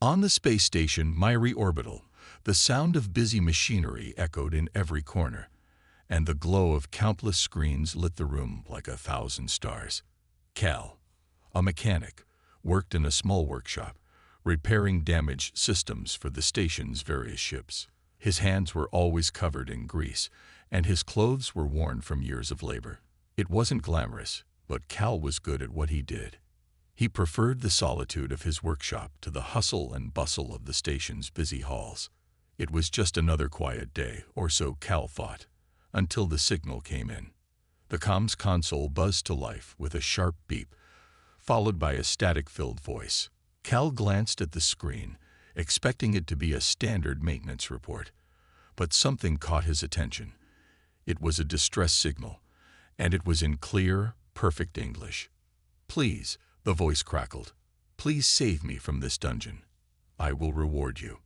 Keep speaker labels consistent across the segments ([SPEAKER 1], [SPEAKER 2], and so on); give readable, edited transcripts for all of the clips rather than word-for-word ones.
[SPEAKER 1] On the space station Myri Orbital, the sound of busy machinery echoed in every corner, and the glow of countless screens lit the room like 1,000 stars. Cal, a mechanic, worked in a small workshop, repairing damaged systems for the station's various ships. His hands were always covered in grease, and his clothes were worn from years of labor. It wasn't glamorous, but Cal was good at what he did. He preferred the solitude of his workshop to the hustle and bustle of the station's busy halls. It was just another quiet day, or so Cal thought, until the signal came in. The comms console buzzed to life with a sharp beep, followed by a static-filled voice. Cal glanced at the screen, expecting it to be a standard maintenance report, but something caught his attention. It was a distress signal, and it was in clear, perfect English. "Please," the voice crackled, "please save me from this dungeon. I will reward you."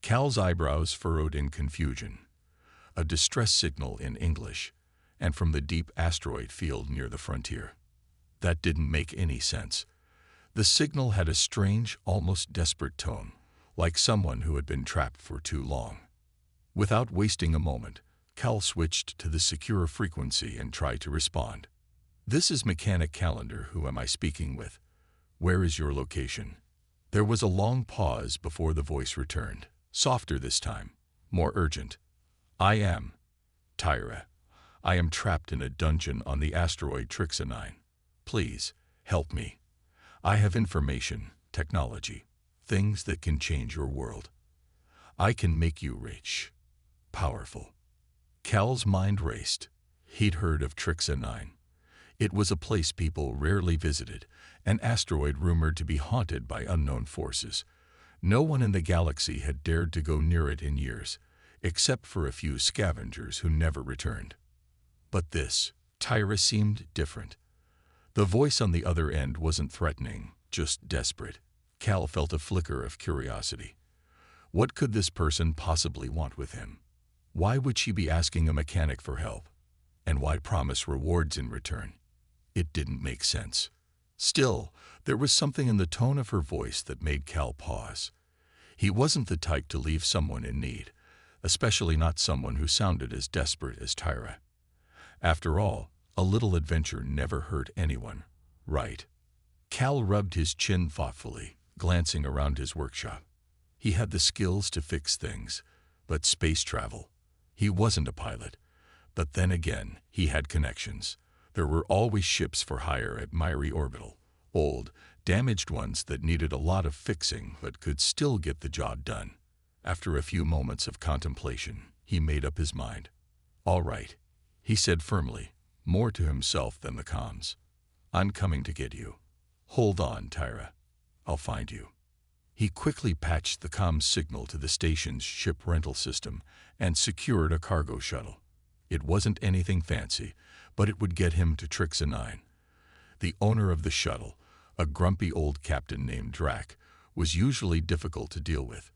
[SPEAKER 1] Cal's eyebrows furrowed in confusion. A distress signal in English, and from the deep asteroid field near the frontier. That didn't make any sense. The signal had a strange, almost desperate tone, like someone who had been trapped for too long. Without wasting a moment, Cal switched to the secure frequency and tried to respond. "This is Mechanic Calendar. Who am I speaking with? Where is your location?" There was a long pause before the voice returned, softer this time, more urgent. "I am Tyra. I am trapped in a dungeon on the asteroid Trixie-9. Please, help me. I have information, technology, things that can change your world. I can make you rich, powerful." Cal's mind raced. He'd heard of Trixie-9. It was a place people rarely visited, an asteroid rumored to be haunted by unknown forces. No one in the galaxy had dared to go near it in years, except for a few scavengers who never returned. But this, Tyra, seemed different. The voice on the other end wasn't threatening, just desperate. Cal felt a flicker of curiosity. What could this person possibly want with him? Why would she be asking a mechanic for help? And why promise rewards in return? It didn't make sense. Still, there was something in the tone of her voice that made Cal pause. He wasn't the type to leave someone in need, especially not someone who sounded as desperate as Tyra. After all, a little adventure never hurt anyone, right? Cal rubbed his chin thoughtfully, glancing around his workshop. He had the skills to fix things, but space travel. He wasn't a pilot. But then again, he had connections. There were always ships for hire at Myri Orbital, old, damaged ones that needed a lot of fixing but could still get the job done. After a few moments of contemplation, he made up his mind. "All right," he said firmly, more to himself than the comms. "I'm coming to get you. Hold on, Tyra. I'll find you." He quickly patched the comms signal to the station's ship rental system and secured a cargo shuttle. It wasn't anything fancy, but it would get him to Trixie-9. The owner of the shuttle, a grumpy old captain named Drac, was usually difficult to deal with.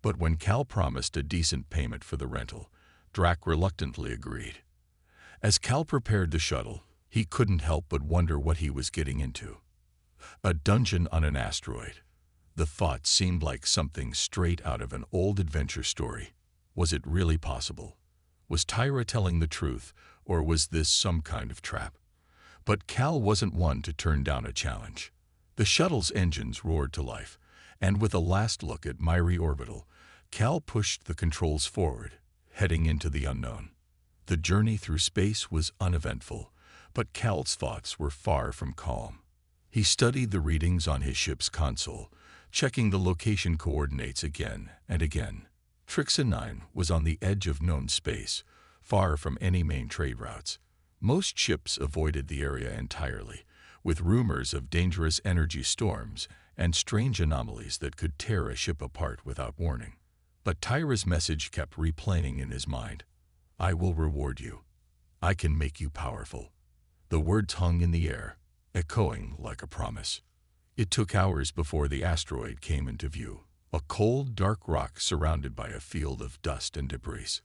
[SPEAKER 1] But when Cal promised a decent payment for the rental, Drac reluctantly agreed. As Cal prepared the shuttle, he couldn't help but wonder what he was getting into. A dungeon on an asteroid. The thought seemed like something straight out of an old adventure story. Was it really possible? Was Tyra telling the truth, or was this some kind of trap? But Cal wasn't one to turn down a challenge. The shuttle's engines roared to life, and with a last look at Myri Orbital, Cal pushed the controls forward, heading into the unknown. The journey through space was uneventful, but Cal's thoughts were far from calm. He studied the readings on his ship's console, checking the location coordinates again and again. Trixie-9 was on the edge of known space, far from any main trade routes. Most ships avoided the area entirely, with rumors of dangerous energy storms and strange anomalies that could tear a ship apart without warning. But Tyra's message kept replaying in his mind. "I will reward you. I can make you powerful." The words hung in the air, echoing like a promise. It took hours before the asteroid came into view, a cold, dark rock surrounded by a field of dust and debris.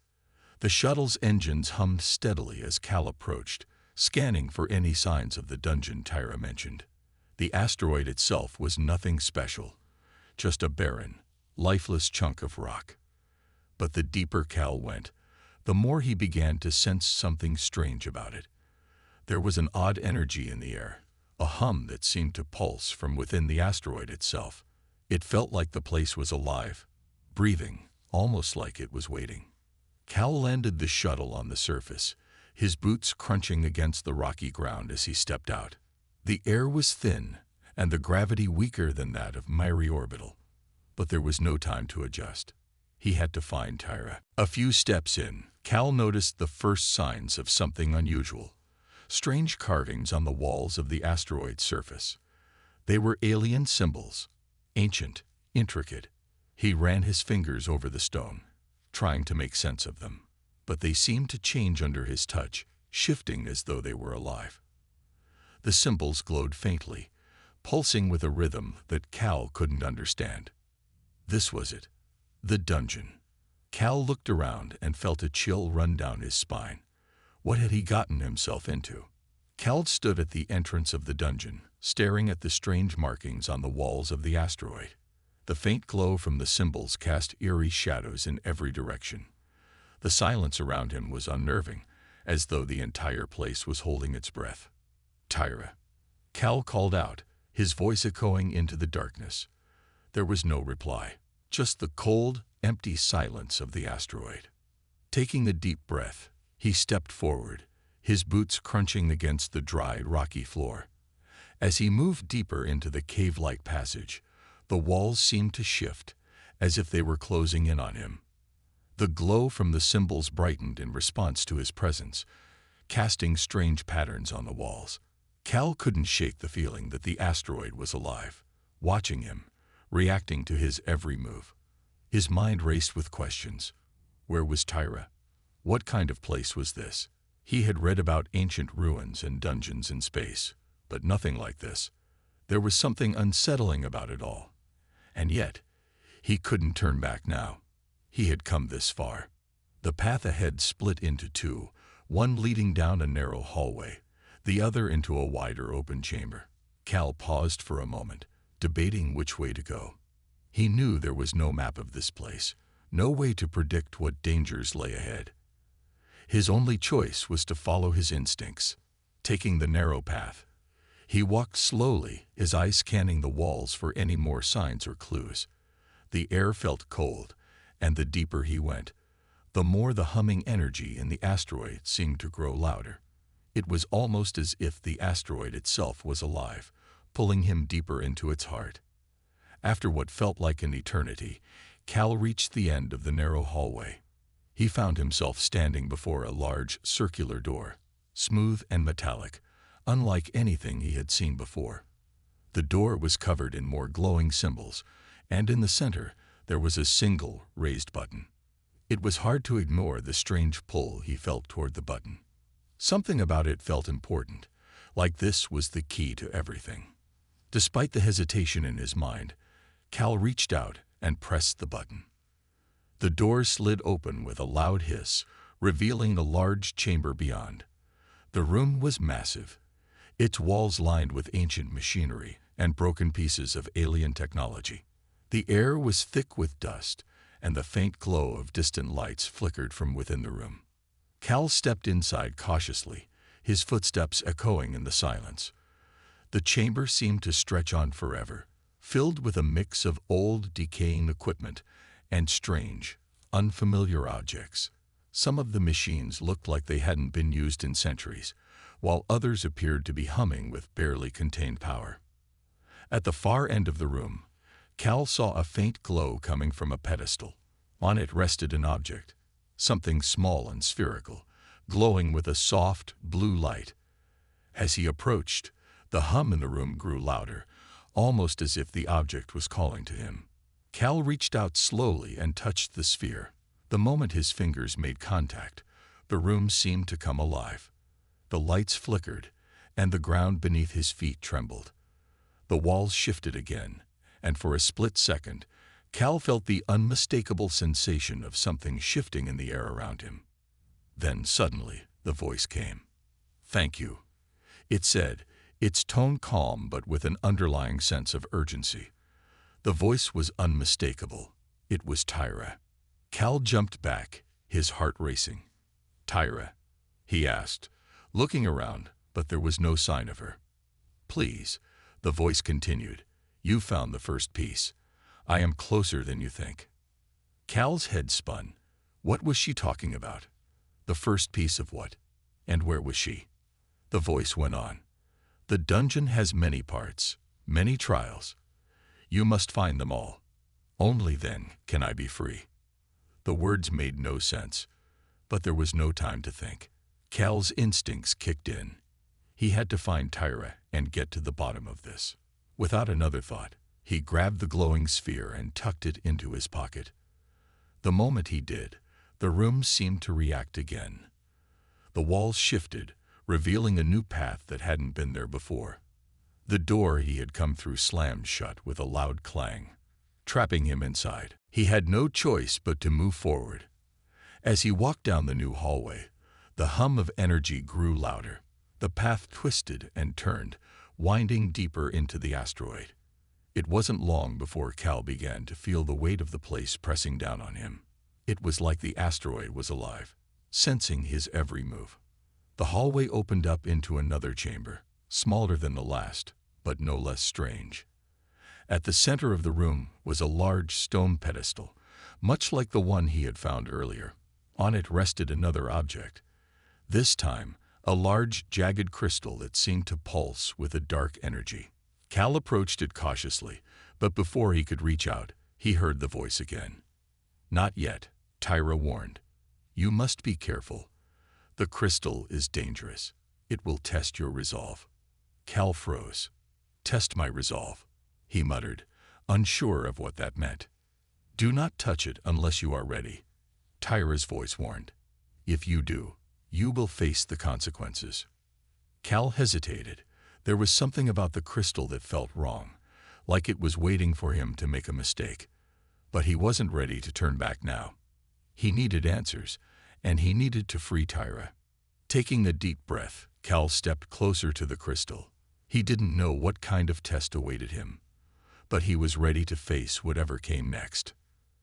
[SPEAKER 1] The shuttle's engines hummed steadily as Cal approached, scanning for any signs of the dungeon Tyra mentioned. The asteroid itself was nothing special, just a barren, lifeless chunk of rock. But the deeper Cal went, the more he began to sense something strange about it. There was an odd energy in the air, a hum that seemed to pulse from within the asteroid itself. It felt like the place was alive, breathing, almost like it was waiting. Cal landed the shuttle on the surface, his boots crunching against the rocky ground as he stepped out. The air was thin, and the gravity weaker than that of Myri Orbital. But there was no time to adjust. He had to find Tyra. A few steps in, Cal noticed the first signs of something unusual. Strange carvings on the walls of the asteroid's surface. They were alien symbols, ancient, intricate. He ran his fingers over the stone, trying to make sense of them. But they seemed to change under his touch, shifting as though they were alive. The symbols glowed faintly, pulsing with a rhythm that Cal couldn't understand. This was it. The dungeon. Cal looked around and felt a chill run down his spine. What had he gotten himself into? Cal stood at the entrance of the dungeon, staring at the strange markings on the walls of the asteroid. The faint glow from the symbols cast eerie shadows in every direction. The silence around him was unnerving, as though the entire place was holding its breath. Tyra. Cal called out, his voice echoing into the darkness. There was no reply. Just the cold, empty silence of the asteroid. Taking a deep breath, he stepped forward, his boots crunching against the dry, rocky floor. As he moved deeper into the cave-like passage, the walls seemed to shift, as if they were closing in on him. The glow from the symbols brightened in response to his presence, casting strange patterns on the walls. Cal couldn't shake the feeling that the asteroid was alive, watching him, reacting to his every move. His mind raced with questions. Where was Tyra? What kind of place was this? He had read about ancient ruins and dungeons in space, but nothing like this. There was something unsettling about it all. And yet, he couldn't turn back now. He had come this far. The path ahead split into two, one leading down a narrow hallway, the other into a wider open chamber. Cal paused for a moment, debating which way to go. He knew there was no map of this place, no way to predict what dangers lay ahead. His only choice was to follow his instincts. Taking the narrow path, he walked slowly, his eyes scanning the walls for any more signs or clues. The air felt cold, and the deeper he went, the more the humming energy in the asteroid seemed to grow louder. It was almost as if the asteroid itself was alive, pulling him deeper into its heart. After what felt like an eternity, Cal reached the end of the narrow hallway. He found himself standing before a large, circular door, smooth and metallic, unlike anything he had seen before. The door was covered in more glowing symbols, and in the center there was a single raised button. It was hard to ignore the strange pull he felt toward the button. Something about it felt important, like this was the key to everything. Despite the hesitation in his mind, Cal reached out and pressed the button. The door slid open with a loud hiss, revealing a large chamber beyond. The room was massive, its walls lined with ancient machinery and broken pieces of alien technology. The air was thick with dust, and the faint glow of distant lights flickered from within the room. Cal stepped inside cautiously, his footsteps echoing in the silence. The chamber seemed to stretch on forever, filled with a mix of old, decaying equipment and strange, unfamiliar objects. Some of the machines looked like they hadn't been used in centuries, while others appeared to be humming with barely contained power. At the far end of the room, Cal saw a faint glow coming from a pedestal. On it rested an object, something small and spherical, glowing with a soft, blue light. As he approached, the hum in the room grew louder, almost as if the object was calling to him. Cal reached out slowly and touched the sphere. The moment his fingers made contact, the room seemed to come alive. The lights flickered, and the ground beneath his feet trembled. The walls shifted again, and for a split second, Cal felt the unmistakable sensation of something shifting in the air around him. Then suddenly, the voice came. "Thank you," it said, its tone calm but with an underlying sense of urgency. The voice was unmistakable. It was Tyra. Cal jumped back, his heart racing. "Tyra?" he asked, looking around, but there was no sign of her. "Please," the voice continued, "you found the first piece. I am closer than you think." Cal's head spun. What was she talking about? The first piece of what? And where was she? The voice went on. "The dungeon has many parts, many trials. You must find them all. Only then can I be free." The words made no sense, but there was no time to think. Cal's instincts kicked in. He had to find Tyra and get to the bottom of this. Without another thought, he grabbed the glowing sphere and tucked it into his pocket. The moment he did, the room seemed to react again. The walls shifted, revealing a new path that hadn't been there before. The door he had come through slammed shut with a loud clang, trapping him inside. He had no choice but to move forward. As he walked down the new hallway, the hum of energy grew louder. The path twisted and turned, winding deeper into the asteroid. It wasn't long before Cal began to feel the weight of the place pressing down on him. It was like the asteroid was alive, sensing his every move. The hallway opened up into another chamber, smaller than the last, but no less strange. At the center of the room was a large stone pedestal, much like the one he had found earlier. On it rested another object. This time, a large, jagged crystal that seemed to pulse with a dark energy. Cal approached it cautiously, but before he could reach out, he heard the voice again. "Not yet," Tyra warned. "You must be careful. The crystal is dangerous. It will test your resolve." Cal froze. "Test my resolve," he muttered, unsure of what that meant. "Do not touch it unless you are ready," Tyra's voice warned. "If you do, you will face the consequences." Cal hesitated. There was something about the crystal that felt wrong, like it was waiting for him to make a mistake. But he wasn't ready to turn back now. He needed answers, and he needed to free Tyra. Taking a deep breath, Cal stepped closer to the crystal. He didn't know what kind of test awaited him, but he was ready to face whatever came next.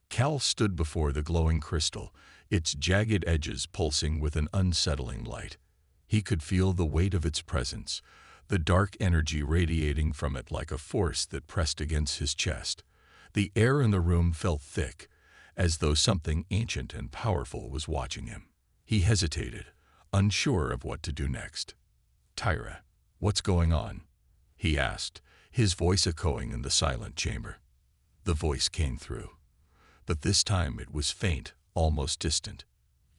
[SPEAKER 1] Cal stood before the glowing crystal, its jagged edges pulsing with an unsettling light. He could feel the weight of its presence, the dark energy radiating from it like a force that pressed against his chest. The air in the room felt thick, as though something ancient and powerful was watching him. He hesitated, unsure of what to do next. "Tyra, what's going on?" he asked, his voice echoing in the silent chamber. The voice came through, but this time it was faint, almost distant.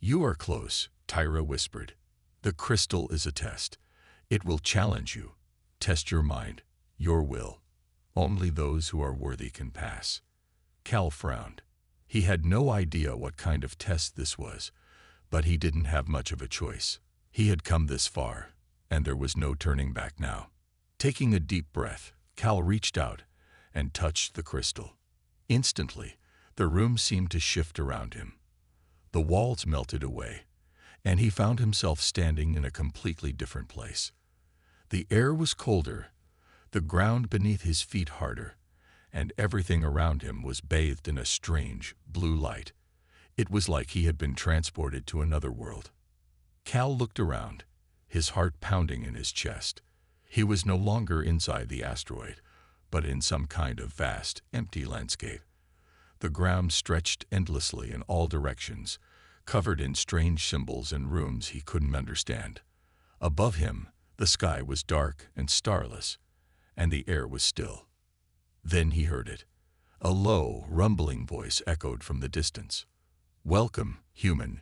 [SPEAKER 1] "You are close," Tyra whispered. "The crystal is a test. It will challenge you, test your mind, your will. Only those who are worthy can pass." Cal frowned. He had no idea what kind of test this was, but he didn't have much of a choice. He had come this far, and there was no turning back now. Taking a deep breath, Cal reached out and touched the crystal. Instantly, the room seemed to shift around him. The walls melted away, and he found himself standing in a completely different place. The air was colder, the ground beneath his feet harder, and everything around him was bathed in a strange, blue light. It was like he had been transported to another world. Cal looked around, his heart pounding in his chest. He was no longer inside the asteroid, but in some kind of vast, empty landscape. The ground stretched endlessly in all directions, covered in strange symbols and runes he couldn't understand. Above him, the sky was dark and starless, and the air was still. Then he heard it. A low, rumbling voice echoed from the distance. "Welcome, human,"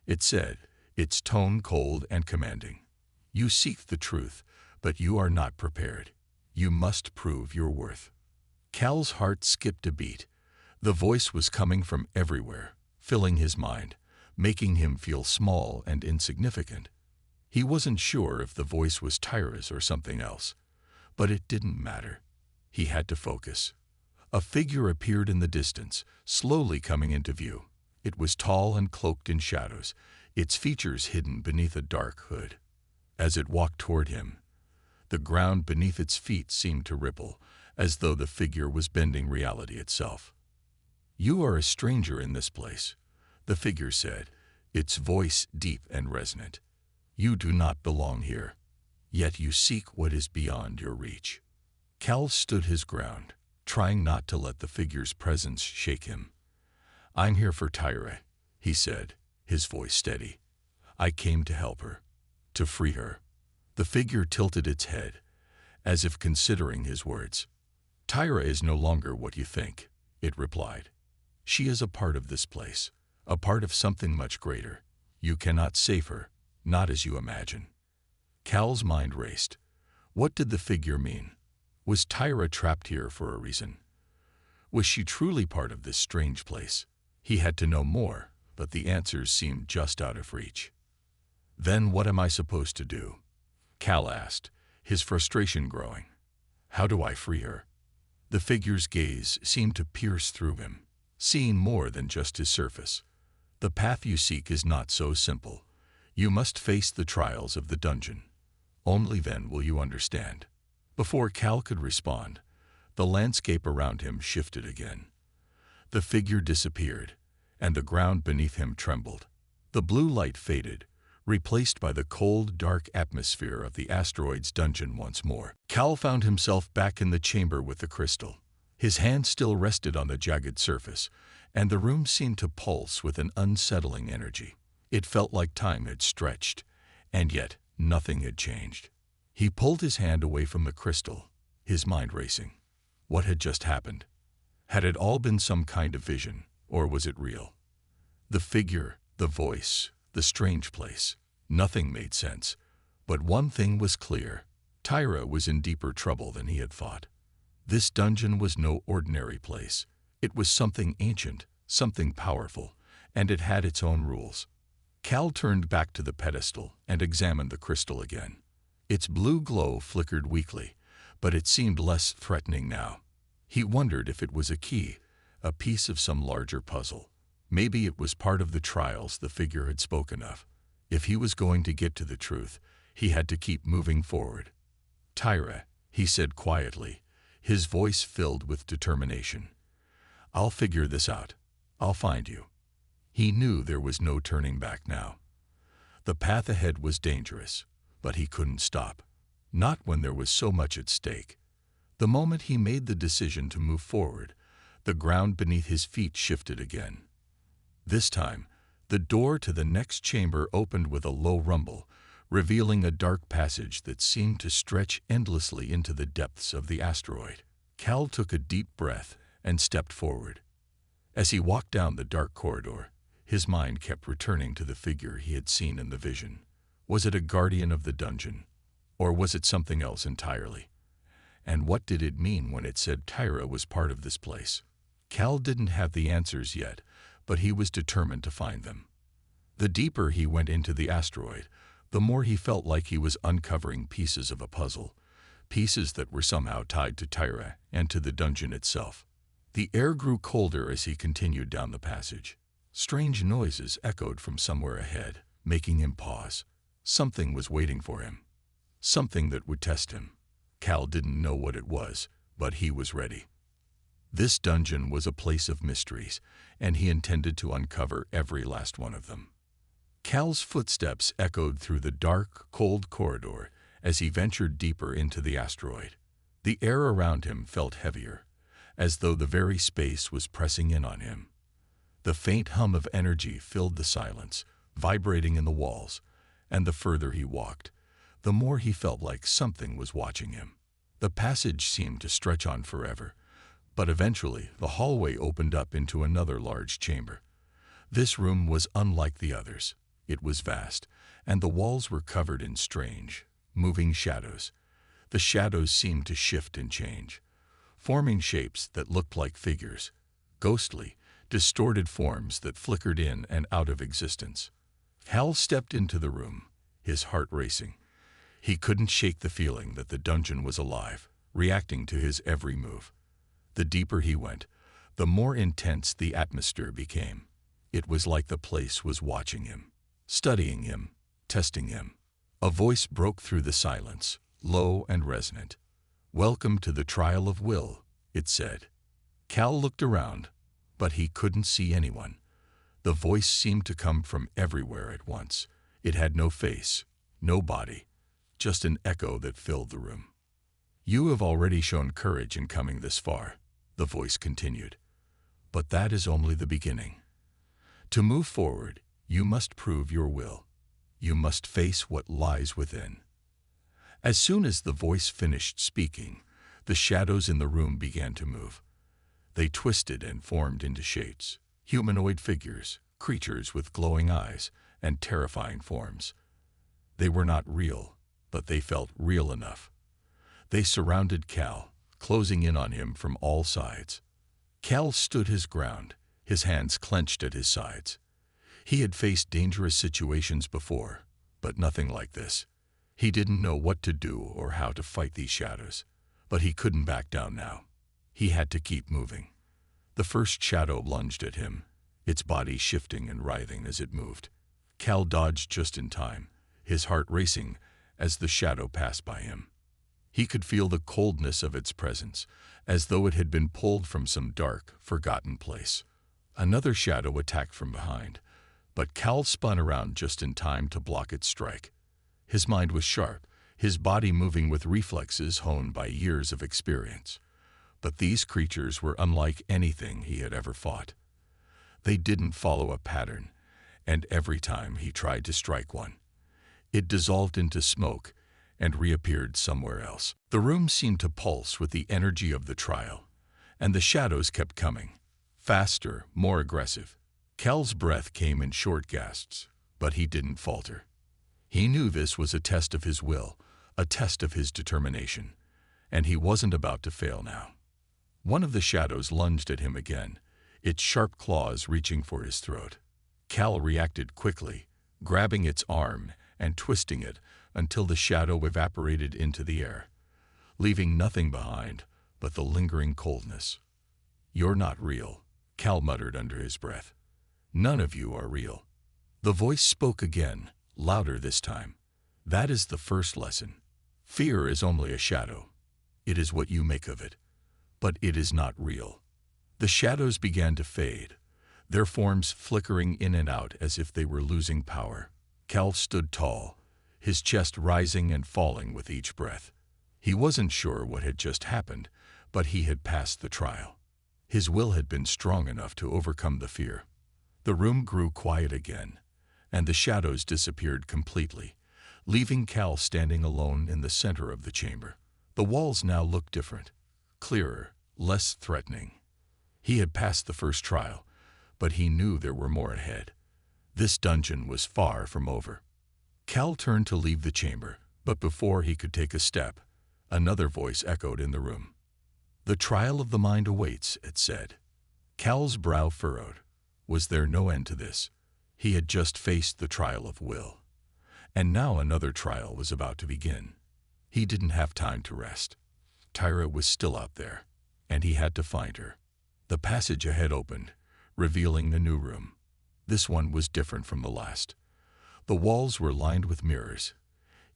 [SPEAKER 1] it said, its tone cold and commanding. "You seek the truth, but you are not prepared. You must prove your worth." Cal's heart skipped a beat. The voice was coming from everywhere, filling his mind, making him feel small and insignificant. He wasn't sure if the voice was Tyra's or something else, but it didn't matter. He had to focus. A figure appeared in the distance, slowly coming into view. It was tall and cloaked in shadows, its features hidden beneath a dark hood. As it walked toward him, the ground beneath its feet seemed to ripple, as though the figure was bending reality itself. "You are a stranger in this place," the figure said, its voice deep and resonant. "You do not belong here, yet you seek what is beyond your reach." Cal stood his ground, trying not to let the figure's presence shake him. "I'm here for Tyra," he said, his voice steady. "I came to help her, to free her." The figure tilted its head, as if considering his words. "Tyra is no longer what you think," it replied. "She is a part of this place, a part of something much greater. You cannot save her, not as you imagine." Cal's mind raced. What did the figure mean? Was Tyra trapped here for a reason? Was she truly part of this strange place? He had to know more, but the answers seemed just out of reach. "Then what am I supposed to do?" Cal asked, his frustration growing. "How do I free her?" The figure's gaze seemed to pierce through him, seeing more than just his surface. "The path you seek is not so simple. You must face the trials of the dungeon. Only then will you understand." Before Cal could respond, the landscape around him shifted again. The figure disappeared, and the ground beneath him trembled. The blue light faded, replaced by the cold, dark atmosphere of the asteroid's dungeon once more. Cal found himself back in the chamber with the crystal. His hand still rested on the jagged surface, and the room seemed to pulse with an unsettling energy. It felt like time had stretched, and yet nothing had changed. He pulled his hand away from the crystal, his mind racing. What had just happened? Had it all been some kind of vision, or was it real? The figure, the voice, the strange place. Nothing made sense, but one thing was clear. Tyra was in deeper trouble than he had thought. This dungeon was no ordinary place. It was something ancient, something powerful, and it had its own rules. Cal turned back to the pedestal and examined the crystal again. Its blue glow flickered weakly, but it seemed less threatening now. He wondered if it was a key, a piece of some larger puzzle. Maybe it was part of the trials the figure had spoken of. If he was going to get to the truth, he had to keep moving forward. "Tyra," he said quietly, his voice filled with determination. "I'll figure this out. I'll find you." He knew there was no turning back now. The path ahead was dangerous, but he couldn't stop. Not when there was so much at stake. The moment he made the decision to move forward, the ground beneath his feet shifted again. This time, the door to the next chamber opened with a low rumble, revealing a dark passage that seemed to stretch endlessly into the depths of the asteroid. Cal took a deep breath and stepped forward. As he walked down the dark corridor, his mind kept returning to the figure he had seen in the vision. Was it a guardian of the dungeon, or was it something else entirely? And what did it mean when it said Tyra was part of this place? Cal didn't have the answers yet, but he was determined to find them. The deeper he went into the asteroid, the more he felt like he was uncovering pieces of a puzzle, pieces that were somehow tied to Tyra and to the dungeon itself. The air grew colder as he continued down the passage. Strange noises echoed from somewhere ahead, making him pause. Something was waiting for him. Something that would test him. Cal didn't know what it was, but he was ready. This dungeon was a place of mysteries, and he intended to uncover every last one of them. Cal's footsteps echoed through the dark, cold corridor as he ventured deeper into the asteroid. The air around him felt heavier, as though the very space was pressing in on him. The faint hum of energy filled the silence, vibrating in the walls, and the further he walked, the more he felt like something was watching him. The passage seemed to stretch on forever, but eventually the hallway opened up into another large chamber. This room was unlike the others. It was vast, and the walls were covered in strange, moving shadows. The shadows seemed to shift and change, forming shapes that looked like figures, ghostly, distorted forms that flickered in and out of existence. Hal stepped into the room, his heart racing. He couldn't shake the feeling that the dungeon was alive, reacting to his every move. The deeper he went, the more intense the atmosphere became. It was like the place was watching him, studying him, testing him. A voice broke through the silence, low and resonant. "Welcome to the trial of will," it said. Cal looked around, but he couldn't see anyone. The voice seemed to come from everywhere at once. It had no face, no body, just an echo that filled the room. "You have already shown courage in coming this far," the voice continued. "But that is only the beginning. To move forward, you must prove your will. You must face what lies within." As soon as the voice finished speaking, the shadows in the room began to move. They twisted and formed into shapes, humanoid figures, creatures with glowing eyes, and terrifying forms. They were not real, but they felt real enough. They surrounded Cal, closing in on him from all sides. Cal stood his ground, his hands clenched at his sides. He had faced dangerous situations before, but nothing like this. He didn't know what to do or how to fight these shadows, but he couldn't back down now. He had to keep moving. The first shadow lunged at him, its body shifting and writhing as it moved. Cal dodged just in time, his heart racing as the shadow passed by him. He could feel the coldness of its presence, as though it had been pulled from some dark, forgotten place. Another shadow attacked from behind, but Cal spun around just in time to block its strike. His mind was sharp, his body moving with reflexes honed by years of experience. But these creatures were unlike anything he had ever fought. They didn't follow a pattern, and every time he tried to strike one, it dissolved into smoke and reappeared somewhere else. The room seemed to pulse with the energy of the trial, and the shadows kept coming, faster, more aggressive. Cal's breath came in short gasps, but he didn't falter. He knew this was a test of his will, a test of his determination, and he wasn't about to fail now. One of the shadows lunged at him again, its sharp claws reaching for his throat. Cal reacted quickly, grabbing its arm and twisting it until the shadow evaporated into the air, leaving nothing behind but the lingering coldness. "You're not real," Cal muttered under his breath. "None of you are real." The voice spoke again, louder this time. "That is the first lesson. Fear is only a shadow. It is what you make of it. But it is not real." The shadows began to fade, their forms flickering in and out as if they were losing power. Cal stood tall, his chest rising and falling with each breath. He wasn't sure what had just happened, but he had passed the trial. His will had been strong enough to overcome the fear. The room grew quiet again, and the shadows disappeared completely, leaving Cal standing alone in the center of the chamber. The walls now looked different, clearer, less threatening. He had passed the first trial, but he knew there were more ahead. This dungeon was far from over. Cal turned to leave the chamber, but before he could take a step, another voice echoed in the room. "The trial of the mind awaits," it said. Cal's brow furrowed. Was there no end to this? He had just faced the trial of will, and now another trial was about to begin. He didn't have time to rest. Tyra was still out there, and he had to find her. The passage ahead opened, revealing a new room. This one was different from the last. The walls were lined with mirrors,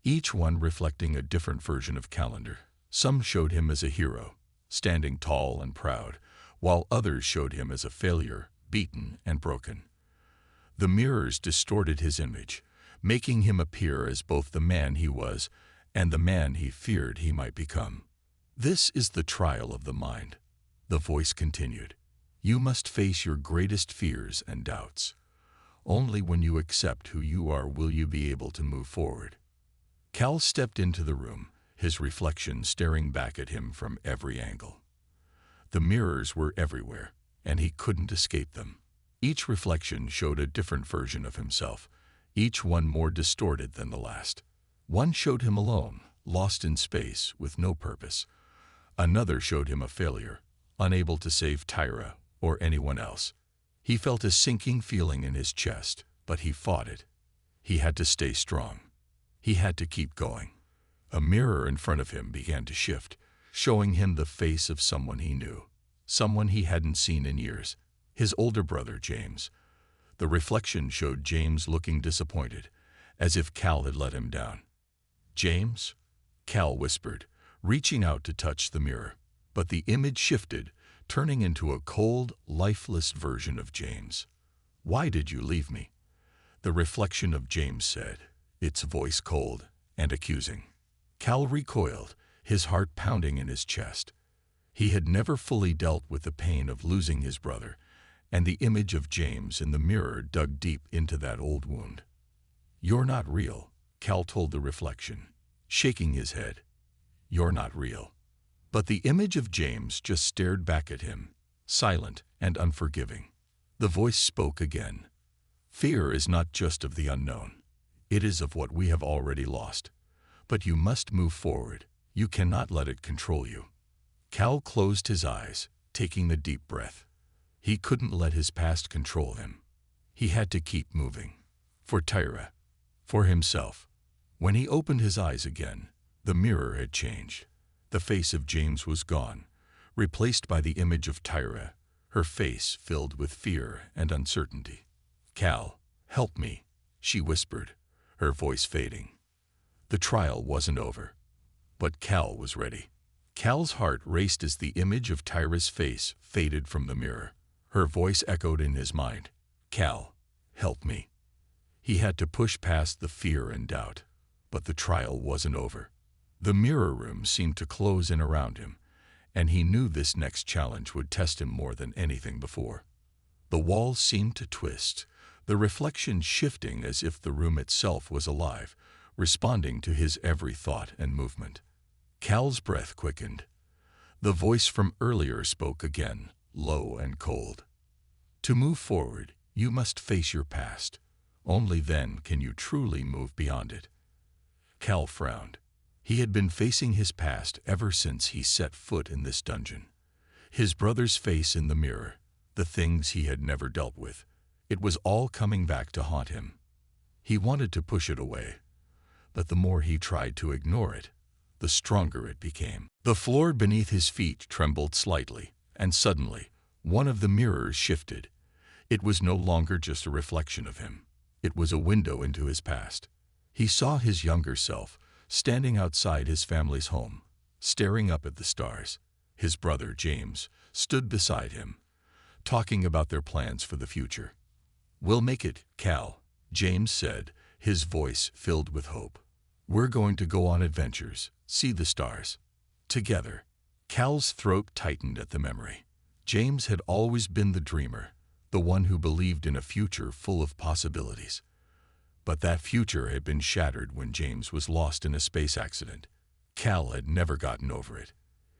[SPEAKER 1] each one reflecting a different version of Calendar. Some showed him as a hero, standing tall and proud, while others showed him as a failure, beaten and broken. The mirrors distorted his image, making him appear as both the man he was and the man he feared he might become. "This is the trial of the mind," the voice continued. "You must face your greatest fears and doubts. Only when you accept who you are will you be able to move forward." Cal stepped into the room, his reflection staring back at him from every angle. The mirrors were everywhere, and he couldn't escape them. Each reflection showed a different version of himself, each one more distorted than the last. One showed him alone, lost in space, with no purpose. Another showed him a failure, unable to save Tyra or anyone else. He felt a sinking feeling in his chest, but he fought it. He had to stay strong. He had to keep going. A mirror in front of him began to shift, showing him the face of someone he knew, someone he hadn't seen in years, his older brother, James. The reflection showed James looking disappointed, as if Cal had let him down. "James?" Cal whispered, reaching out to touch the mirror. But the image shifted, turning into a cold, lifeless version of James. "Why did you leave me?" the reflection of James said, its voice cold and accusing. Cal recoiled, his heart pounding in his chest. He had never fully dealt with the pain of losing his brother, and the image of James in the mirror dug deep into that old wound. "You're not real," Cal told the reflection, shaking his head. "You're not real." But the image of James just stared back at him, silent and unforgiving. The voice spoke again. "Fear is not just of the unknown. It is of what we have already lost. But you must move forward. You cannot let it control you." Cal closed his eyes, taking a deep breath. He couldn't let his past control him. He had to keep moving. For Tyra. For himself. When he opened his eyes again, the mirror had changed. The face of James was gone, replaced by the image of Tyra, her face filled with fear and uncertainty. "Cal, help me," she whispered, her voice fading. The trial wasn't over. But Cal was ready. Cal's heart raced as the image of Tyra's face faded from the mirror. Her voice echoed in his mind. "Cal, help me." He had to push past the fear and doubt. But the trial wasn't over. The mirror room seemed to close in around him, and he knew this next challenge would test him more than anything before. The walls seemed to twist, the reflection shifting as if the room itself was alive, responding to his every thought and movement. Cal's breath quickened. The voice from earlier spoke again, low and cold. "To move forward, you must face your past. Only then can you truly move beyond it." Cal frowned. He had been facing his past ever since he set foot in this dungeon. His brother's face in the mirror, the things he had never dealt with. It was all coming back to haunt him. He wanted to push it away, but the more he tried to ignore it, the stronger it became. The floor beneath his feet trembled slightly, and suddenly, one of the mirrors shifted. It was no longer just a reflection of him. It was a window into his past. He saw his younger self, standing outside his family's home, staring up at the stars. His brother, James, stood beside him, talking about their plans for the future. "We'll make it, Cal," James said, his voice filled with hope. "We're going to go on adventures, see the stars. Together." Cal's throat tightened at the memory. James had always been the dreamer, the one who believed in a future full of possibilities. But that future had been shattered when James was lost in a space accident. Cal had never gotten over it.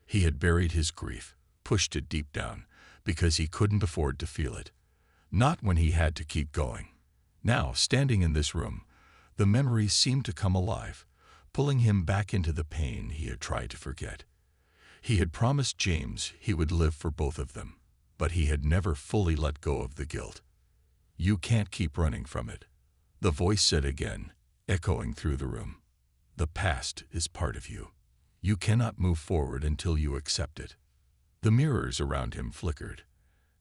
[SPEAKER 1] He had buried his grief, pushed it deep down, because he couldn't afford to feel it. Not when he had to keep going. Now, standing in this room, the memories seemed to come alive, pulling him back into the pain he had tried to forget. He had promised James he would live for both of them, but he had never fully let go of the guilt. "You can't keep running from it," the voice said again, echoing through the room. "The past is part of you. You cannot move forward until you accept it." The mirrors around him flickered,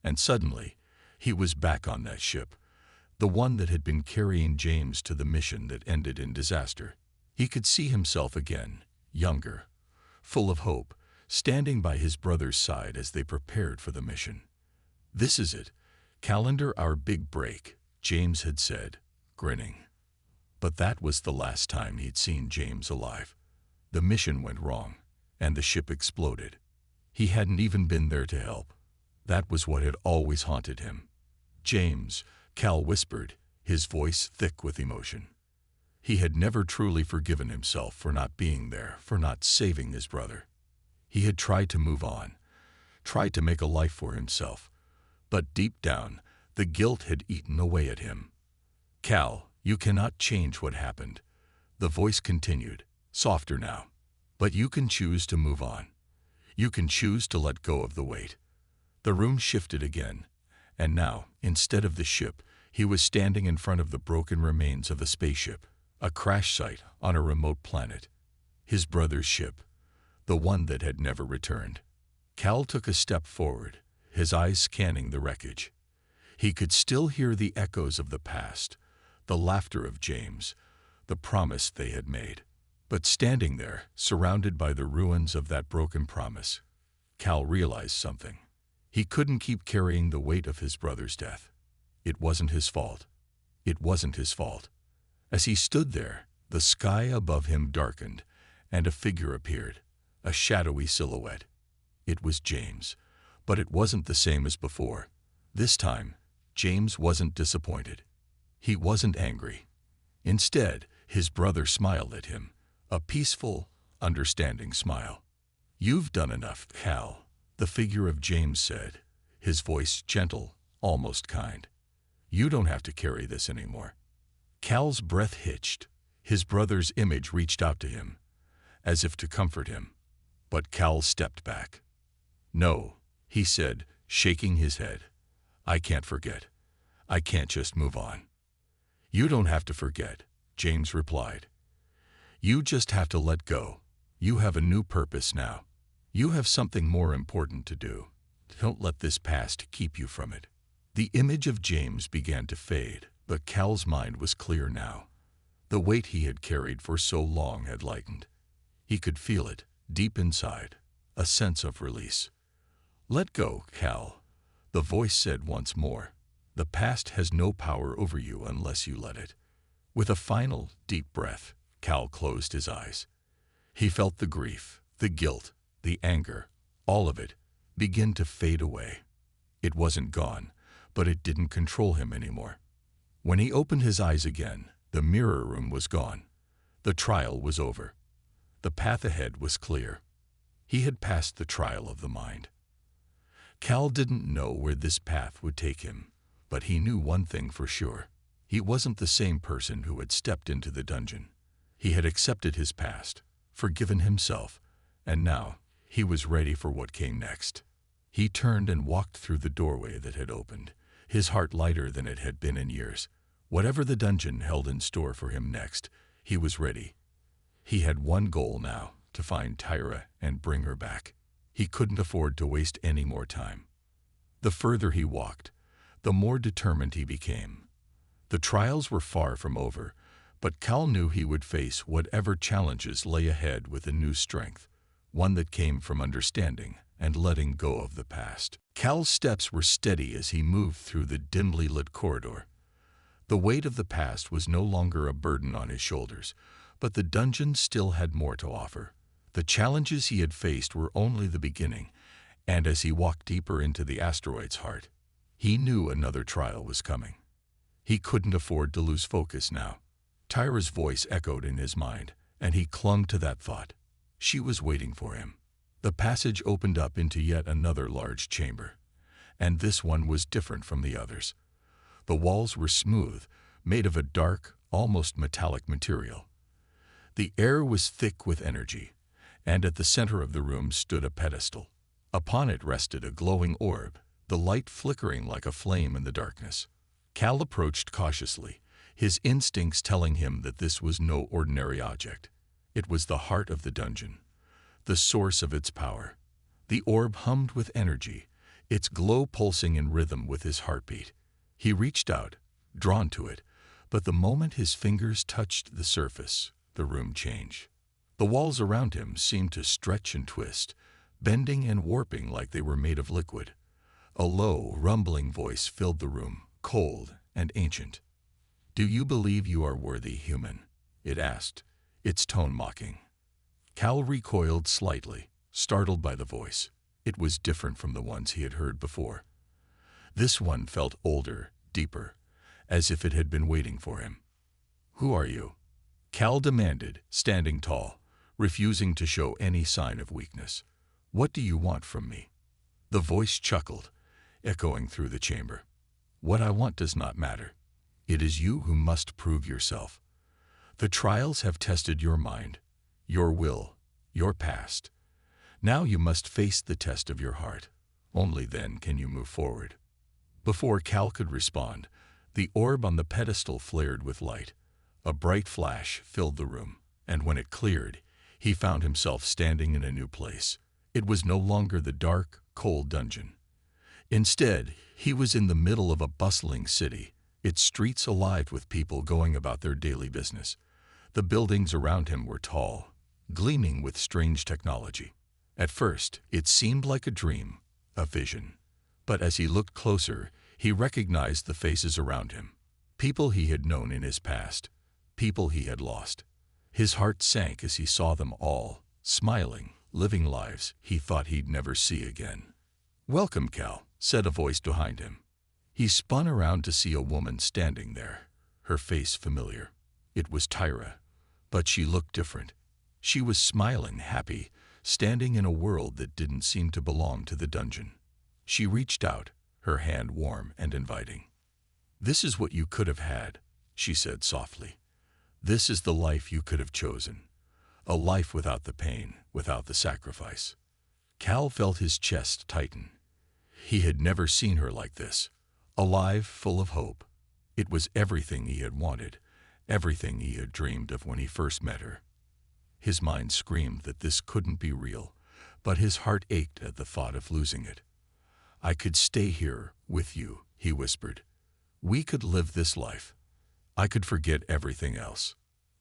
[SPEAKER 1] and suddenly he was back on that ship, the one that had been carrying James to the mission that ended in disaster. He could see himself again, younger, full of hope, standing by his brother's side as they prepared for the mission. "This is it, Calendar, our big break," James had said, grinning. But that was the last time he'd seen James alive. The mission went wrong, and the ship exploded. He hadn't even been there to help. That was what had always haunted him. "James," Cal whispered, his voice thick with emotion. He had never truly forgiven himself for not being there, for not saving his brother. He had tried to move on, tried to make a life for himself, but deep down, the guilt had eaten away at him. "Cal, you cannot change what happened," the voice continued, softer now. "But you can choose to move on. You can choose to let go of the weight." The room shifted again, and now, instead of the ship, he was standing in front of the broken remains of a spaceship, a crash site on a remote planet. His brother's ship, the one that had never returned. Cal took a step forward, his eyes scanning the wreckage. He could still hear the echoes of the past, the laughter of James, the promise they had made. But standing there, surrounded by the ruins of that broken promise, Cal realized something. He couldn't keep carrying the weight of his brother's death. It wasn't his fault. It wasn't his fault. As he stood there, the sky above him darkened, and a figure appeared, a shadowy silhouette. It was James, but it wasn't the same as before. This time, James wasn't disappointed. He wasn't angry. Instead, his brother smiled at him, a peaceful, understanding smile. "You've done enough, Cal," the figure of James said, his voice gentle, almost kind. "You don't have to carry this anymore." Cal's breath hitched. His brother's image reached out to him, as if to comfort him. But Cal stepped back. "No," he said, shaking his head. "I can't forget. I can't just move on." "You don't have to forget," James replied. "You just have to let go. You have a new purpose now. You have something more important to do. Don't let this past keep you from it." The image of James began to fade, but Cal's mind was clear now. The weight he had carried for so long had lightened. He could feel it, deep inside, a sense of release. "Let go, Cal," the voice said once more. "The past has no power over you unless you let it." With a final, deep breath, Cal closed his eyes. He felt the grief, the guilt, the anger, all of it, begin to fade away. It wasn't gone, but it didn't control him anymore. When he opened his eyes again, the mirror room was gone. The trial was over. The path ahead was clear. He had passed the trial of the mind. Cal didn't know where this path would take him, but he knew one thing for sure. He wasn't the same person who had stepped into the dungeon. He had accepted his past, forgiven himself, and now he was ready for what came next. He turned and walked through the doorway that had opened, his heart lighter than it had been in years. Whatever the dungeon held in store for him next, he was ready. He had one goal now, to find Tyra and bring her back. He couldn't afford to waste any more time. The further he walked, the more determined he became. The trials were far from over, but Cal knew he would face whatever challenges lay ahead with a new strength, one that came from understanding and letting go of the past. Cal's steps were steady as he moved through the dimly lit corridor. The weight of the past was no longer a burden on his shoulders, but the dungeon still had more to offer. The challenges he had faced were only the beginning, and as he walked deeper into the asteroid's heart, he knew another trial was coming. He couldn't afford to lose focus now. Tyra's voice echoed in his mind, and he clung to that thought. She was waiting for him. The passage opened up into yet another large chamber, and this one was different from the others. The walls were smooth, made of a dark, almost metallic material. The air was thick with energy, and at the center of the room stood a pedestal. Upon it rested a glowing orb, the light flickering like a flame in the darkness. Cal approached cautiously, his instincts telling him that this was no ordinary object. It was the heart of the dungeon, the source of its power. The orb hummed with energy, its glow pulsing in rhythm with his heartbeat. He reached out, drawn to it, but the moment his fingers touched the surface, the room changed. The walls around him seemed to stretch and twist, bending and warping like they were made of liquid. A low, rumbling voice filled the room, cold and ancient. "Do you believe you are worthy, human?" it asked, its tone mocking. Cal recoiled slightly, startled by the voice. It was different from the ones he had heard before. This one felt older, deeper, as if it had been waiting for him. "Who are you?" Cal demanded, standing tall, refusing to show any sign of weakness. "What do you want from me?" The voice chuckled, echoing through the chamber. "What I want does not matter. It is you who must prove yourself. The trials have tested your mind, your will, your past. Now you must face the test of your heart. Only then can you move forward." Before Cal could respond, the orb on the pedestal flared with light. A bright flash filled the room, and when it cleared, he found himself standing in a new place. It was no longer the dark, cold dungeon. Instead, he was in the middle of a bustling city, its streets alive with people going about their daily business. The buildings around him were tall, gleaming with strange technology. At first, it seemed like a dream, a vision. But as he looked closer, he recognized the faces around him. People he had known in his past, people he had lost. His heart sank as he saw them all, smiling, living lives he thought he'd never see again. "Welcome, Cal," said a voice behind him. He spun around to see a woman standing there, her face familiar. It was Tyra, but she looked different. She was smiling, happy, standing in a world that didn't seem to belong to the dungeon. She reached out, her hand warm and inviting. "This is what you could have had," she said softly. "This is the life you could have chosen. A life without the pain, without the sacrifice." Cal felt his chest tighten. He had never seen her like this, alive, full of hope. It was everything he had wanted, everything he had dreamed of when he first met her. His mind screamed that this couldn't be real, but his heart ached at the thought of losing it. "I could stay here with you," he whispered. "We could live this life. I could forget everything else."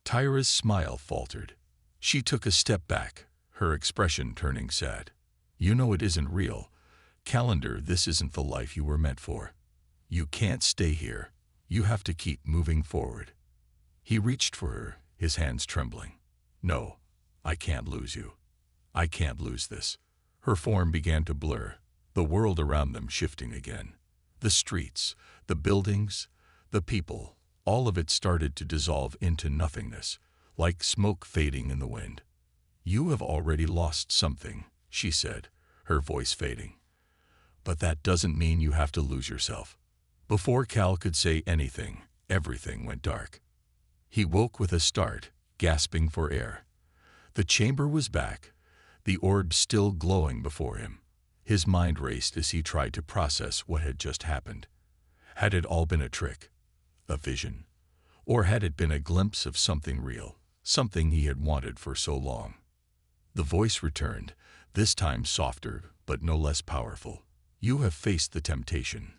[SPEAKER 1] Tyra's smile faltered. She took a step back, her expression turning sad. "You know it isn't real. Calendar, this isn't the life you were meant for. You can't stay here. You have to keep moving forward." He reached for her, his hands trembling. "No, I can't lose you. I can't lose this." Her form began to blur, the world around them shifting again. The streets, the buildings, the people, all of it started to dissolve into nothingness, like smoke fading in the wind. "You have already lost something," she said, her voice fading. "But that doesn't mean you have to lose yourself." Before Cal could say anything, everything went dark. He woke with a start, gasping for air. The chamber was back, the orb still glowing before him. His mind raced as he tried to process what had just happened. Had it all been a trick, a vision? Or had it been a glimpse of something real, something he had wanted for so long? The voice returned, this time softer but no less powerful. "You have faced the temptation,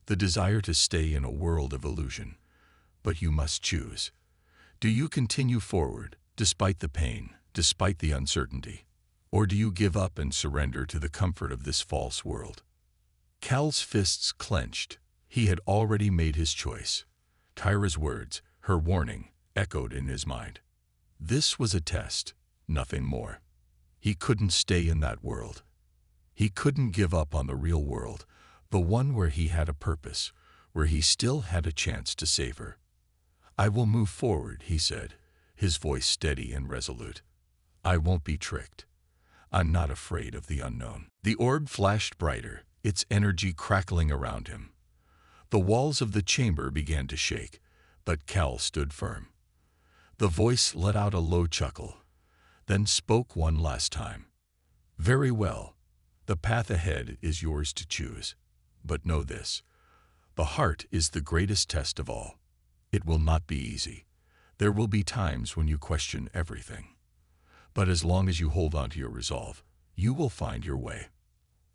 [SPEAKER 1] the desire to stay in a world of illusion, but you must choose. Do you continue forward, despite the pain, despite the uncertainty? Or do you give up and surrender to the comfort of this false world?" Cal's fists clenched. He had already made his choice. Tyra's words, her warning, echoed in his mind. This was a test, nothing more. He couldn't stay in that world. He couldn't give up on the real world, the one where he had a purpose, where he still had a chance to save her. "I will move forward," he said, his voice steady and resolute. "I won't be tricked. I'm not afraid of the unknown." The orb flashed brighter, its energy crackling around him. The walls of the chamber began to shake, but Cal stood firm. The voice let out a low chuckle, then spoke one last time. "Very well. The path ahead is yours to choose. But know this, the heart is the greatest test of all. It will not be easy. There will be times when you question everything. But as long as you hold on to your resolve, you will find your way."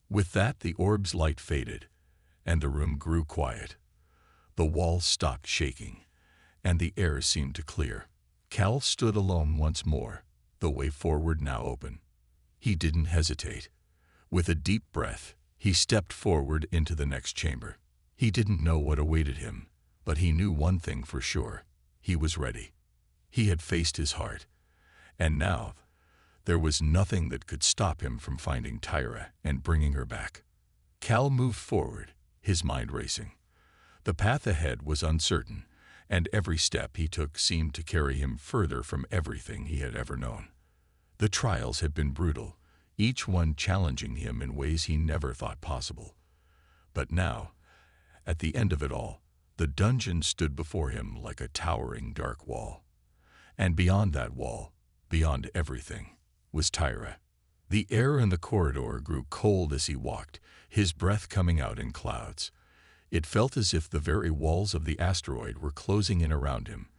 [SPEAKER 1] With that, the orb's light faded, and the room grew quiet. The walls stopped shaking, and the air seemed to clear. Cal stood alone once more, the way forward now open. He didn't hesitate. With a deep breath, he stepped forward into the next chamber. He didn't know what awaited him, but he knew one thing for sure. He was ready. He had faced his heart, and now there was nothing that could stop him from finding Tyra and bringing her back. Cal moved forward, his mind racing. The path ahead was uncertain, and every step he took seemed to carry him further from everything he had ever known. The trials had been brutal, each one challenging him in ways he never thought possible. But now, at the end of it all, the dungeon stood before him like a towering dark wall. And beyond that wall, beyond everything, was Tyra. The air in the corridor grew cold as he walked, his breath coming out in clouds. It felt as if the very walls of the asteroid were closing in around him,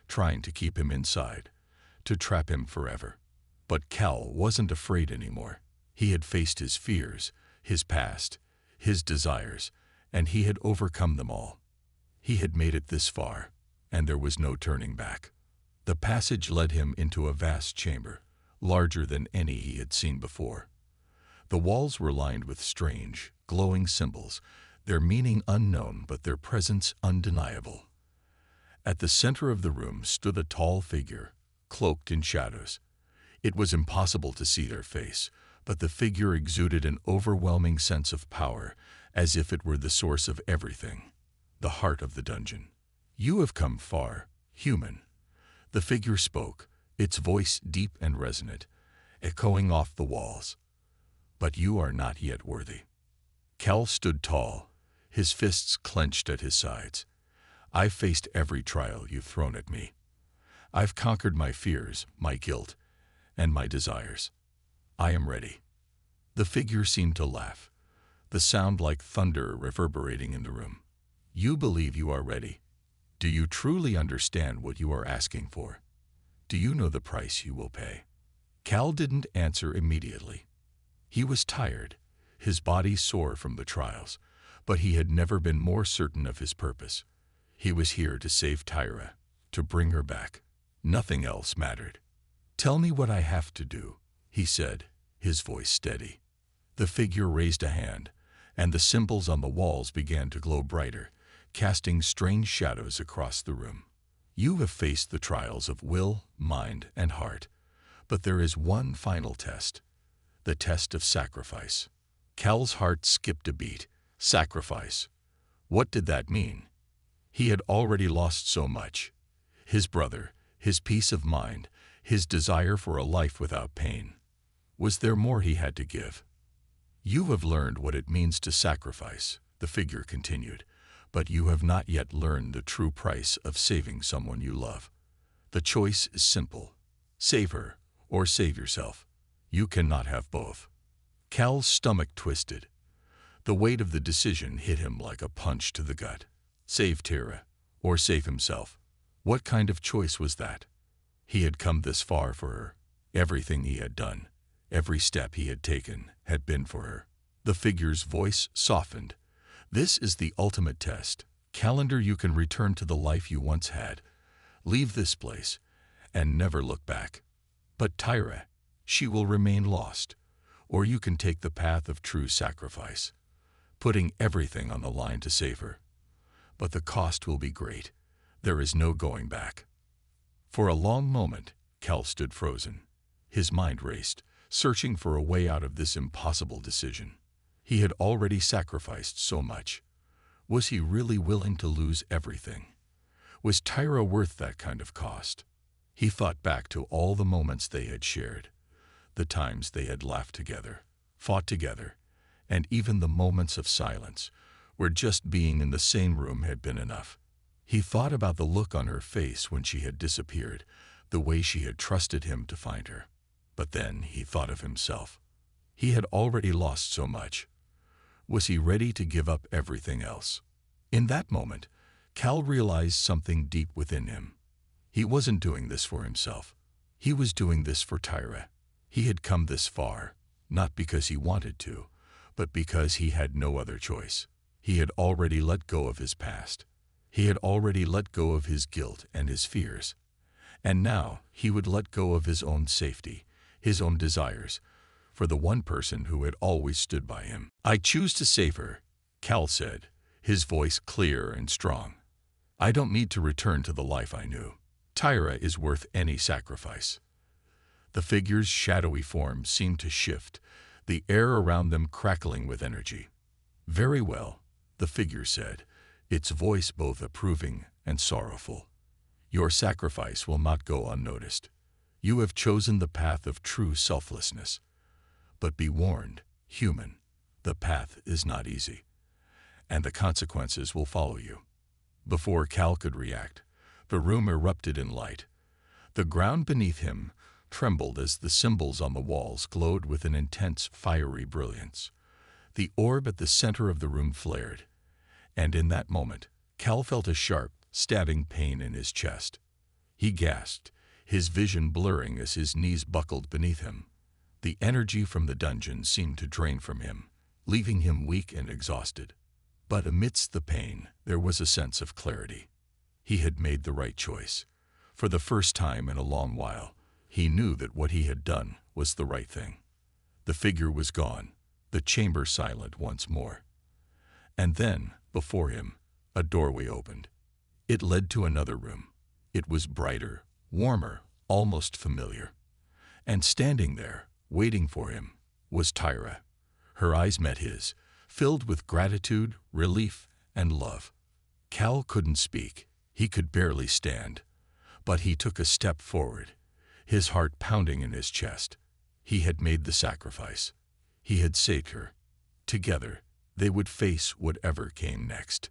[SPEAKER 1] trying to keep him inside, to trap him forever. But Cal wasn't afraid anymore. He had faced his fears, his past, his desires, and he had overcome them all. He had made it this far, and there was no turning back. The passage led him into a vast chamber, larger than any he had seen before. The walls were lined with strange, glowing symbols, their meaning unknown but their presence undeniable. At the center of the room stood a tall figure, cloaked in shadows. It was impossible to see their face, but the figure exuded an overwhelming sense of power, as if it were the source of everything, the heart of the dungeon. "You have come far, human." The figure spoke, its voice deep and resonant, echoing off the walls. "But you are not yet worthy." Cal stood tall, his fists clenched at his sides. "I've faced every trial you've thrown at me. I've conquered my fears, my guilt, and my desires. I am ready." The figure seemed to laugh, the sound like thunder reverberating in the room. "You believe you are ready. Do you truly understand what you are asking for? Do you know the price you will pay?" Cal didn't answer immediately. He was tired, his body sore from the trials, but he had never been more certain of his purpose. He was here to save Tyra, to bring her back. Nothing else mattered. "Tell me what I have to do," he said, his voice steady. The figure raised a hand, and the symbols on the walls began to glow brighter, casting strange shadows across the room. "You have faced the trials of will, mind, and heart, but there is one final test, the test of sacrifice." Cal's heart skipped a beat. Sacrifice. What did that mean? He had already lost so much. His brother, his peace of mind, his desire for a life without pain. Was there more he had to give? "You have learned what it means to sacrifice," the figure continued, "but you have not yet learned the true price of saving someone you love. The choice is simple. Save her, or save yourself. You cannot have both." Cal's stomach twisted. The weight of the decision hit him like a punch to the gut. Save Tyra, or save himself. What kind of choice was that? He had come this far for her. Everything he had done, every step he had taken, had been for her. The figure's voice softened. "This is the ultimate test. Calendar, you can return to the life you once had, leave this place, and never look back. But Tyra, she will remain lost. Or you can take the path of true sacrifice, putting everything on the line to save her. But the cost will be great. There is no going back." For a long moment, Cal stood frozen. His mind raced, searching for a way out of this impossible decision. He had already sacrificed so much. Was he really willing to lose everything? Was Tyra worth that kind of cost? He thought back to all the moments they had shared, the times they had laughed together, fought together, and even the moments of silence, where just being in the same room had been enough. He thought about the look on her face when she had disappeared, the way she had trusted him to find her. But then he thought of himself. He had already lost so much. Was he ready to give up everything else? In that moment, Cal realized something deep within him. He wasn't doing this for himself. He was doing this for Tyra. He had come this far, not because he wanted to, but because he had no other choice. He had already let go of his past. He had already let go of his guilt and his fears. And now he would let go of his own safety, his own desires, for the one person who had always stood by him. "I choose to save her," Cal said, his voice clear and strong. "I don't need to return to the life I knew. Tyra is worth any sacrifice." The figure's shadowy form seemed to shift, the air around them crackling with energy. "Very well," the figure said, its voice both approving and sorrowful. "Your sacrifice will not go unnoticed. You have chosen the path of true selflessness. But be warned, human, the path is not easy, and the consequences will follow you." Before Cal could react, the room erupted in light. The ground beneath him trembled as the symbols on the walls glowed with an intense, fiery brilliance. The orb at the center of the room flared, and in that moment, Cal felt a sharp, stabbing pain in his chest. He gasped, his vision blurring as his knees buckled beneath him. The energy from the dungeon seemed to drain from him, leaving him weak and exhausted. But amidst the pain, there was a sense of clarity. He had made the right choice. For the first time in a long while, he knew that what he had done was the right thing. The figure was gone, the chamber silent once more. And then, before him, a doorway opened. It led to another room. It was brighter, warmer, almost familiar. And standing there, waiting for him, was Tyra. Her eyes met his, filled with gratitude, relief, and love. Cal couldn't speak. He could barely stand. But he took a step forward, his heart pounding in his chest. He had made the sacrifice. He had saved her. Together, they would face whatever came next.